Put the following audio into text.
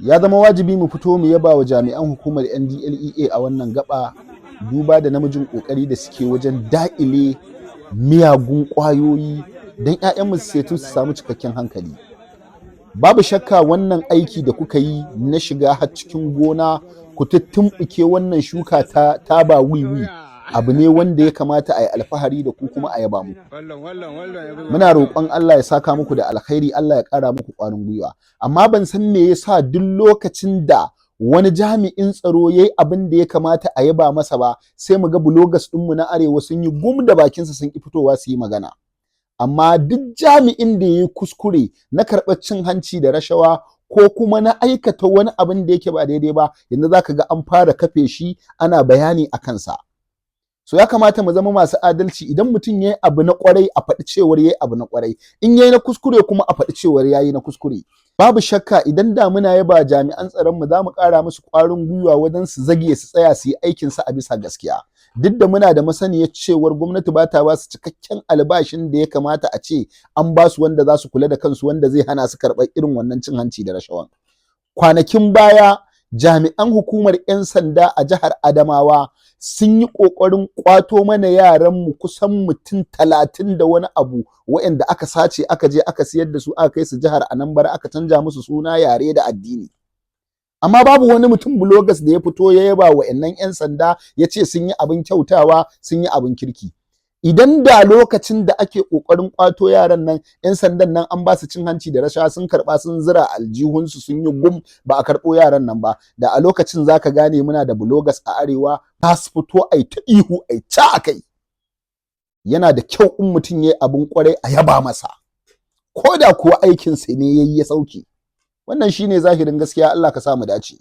Ya zama wajibi mu fito mu yaba wa jami'an hukumar NDLEA a wannan gaba, duba da namijin kokari da suke wajen daƙile miyagun ƙwayoyi don 'ya'yanmu su samu cikakken hankali. Babu shakka wannan aiki da kuka yi na shiga har cikin gona ku tuttumɓuke wannan shuka ta taba wiwi abu ne wanda ya kamata a yi alfahari da ku kuma a yaba muku. Muna roƙon Allah ya saka muku da alkhairi, Allah ya ƙara muku ƙwarin gwiwa. Amma ban san me yasa duk lokacin da wani jami'in tsaro ya yi abin da ya kamata a yaba masa ba, sai mu ga bloggers ɗinmu na arewa sun yi gum da bakinsa sun ƙi fitowa su yi magana. Amma duk jami'in da ya yi kuskure na karɓar cin hanci da rashawa ko kuma na aikata wani abin da yake ba daidai ba, yanzu za ka ga an fara kafe shi ana bayani a kansa. So ya kamata mu zama masu adalci, idan mutum ya yi abu na kwarai a faɗi cewar ya yi abu na kwarai, in ya yi na kuskure kuma a faɗi cewar ya yi na kuskure. Babu shakka idan da muna yaba jami'an tsaron mu za mu ƙara musu ƙwarin gwiwa wajen su zage su tsaya su yi aikin su a bisa gaskiya. Duk da muna da masaniyar cewar gwamnati ba ta ba su cikakken albashin da ya kamata a ce an ba su wanda za su kula da kansu, wanda zai hana su karɓar irin wannan cin hanci da rashawan. Kwanakin baya jami'an hukumar 'yan sanda a jihar Adamawa sun yi ƙoƙarin ƙwato mana yaranmu kusan mutum 30 da wani abu waɗanda aka sace aka je aka siyar da su aka kai su jihar Anambra aka canja musu suna, yare da addini. Amma babu wani mutum bloggers da ya fito ya yaba waɗannan 'yan sanda ya ce sun yi abin kyautawa, sun yi abin kirki. Idan da lokacin da ake ƙoƙarin ƙwato yaran nan 'yan sandan nan an ba su cin hanci da rashawa sun karɓa sun zira aljihunsu sun yi gum ba a karɓo yaran nan ba, da a lokacin za ka gane muna da bloggers a arewa ba su fito ai ta ihu ai ta a kai. Yana da kyau in mutum ya yi abin ƙwarai a yaba masa, ko da kuwa aikinsa ne ya yi ya sauke. Wannan shine zahirin gaskiya. Allah ka sa mu dace.